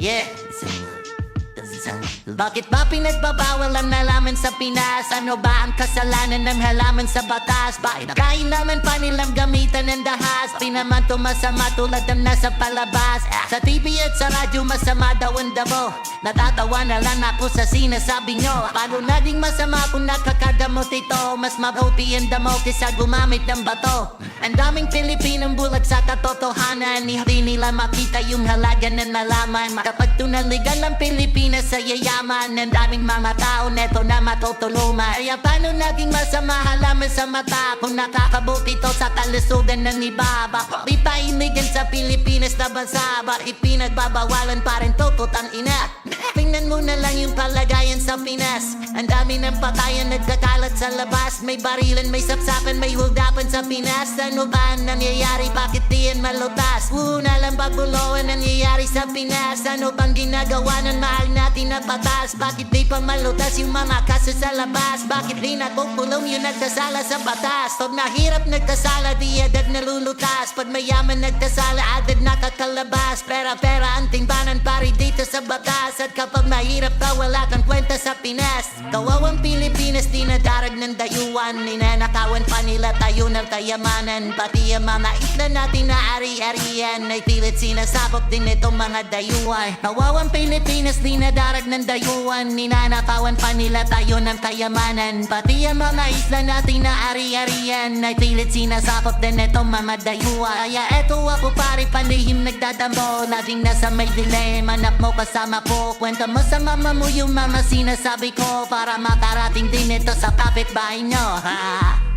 Yeah. Bakit ba pinagbabawal ang halaman sa Pinas? Ano ba ang kasalanan ng halaman sa batas? Bakit kain naman pa nilang gamitan ng dahas? Di naman to masama tulad ng nasa palabas. Sa TV at sa radyo masama daw ang damo. Natatawa na lang ako sa sinasabi nyo. Paano naging masama kung nakakagamot ito? Mas mabuti ang damo kaysa gumamit ng bato. Ang daming Pilipinong bulag sa katotohanan. Hindi nila makita yung halaga ng nalaman. Kapag tunaligan ng Pilipinas sa yayaman, ang daming mga tao neto na matutulungan. Kaya paano naging masama halaman sa mata kung nakakabuti to sa kalusugan ng iba? Bakit di painigan sa Pilipinas na bansa? Bakit pinagbabawalan pa rin to putang ina? Tingnan mo na lang yung palagayan sa Pinas. Ang dami ng patayan nagkakalat sa labas. May barilan, may sapsapan, may huldapan sa Pinas. Ano ba ang nangyayari? Bakit di yan malutas? Una lang baguloan nangyayari sa Pinas. Ano bang ginagawa ng mahal natin na batas? Bakit di pa malutas yung mga kaso sa labas? Bakit di nagpupulong yung nagkasala sa batas? Pag mahirap nagkasala, di agad nalulutas. Pag mayaman nagkasala, agad nakakalabas. Pera-pera ang timbanan pari dito sa batas. At kapag mahirap ka, wala kang kwenta sa Pinas. Kawawang Pilipinas, dinadarag ng dayuan. Ninanakawan pa nila tayo ng kayamanan. Pati ang mga isla natin na ari-arian ay pilit sinasabot din itong mga dayuan. Kawawang Pilipinas, dinadarag ng dayuan. Ninanakawan pa nila tayo ng kayamanan. Pati ang mga isla natin na ari-arian ay pilit sinasabot din itong mga dayuan. Kaya eto ako pare panihim nagdadamo. Laging nasa may dilema, anak mo kasama ko. Kwento mo sa mama mo yung mga sinasabi ko para makarating din ito sa kapitbahay nyo, ha?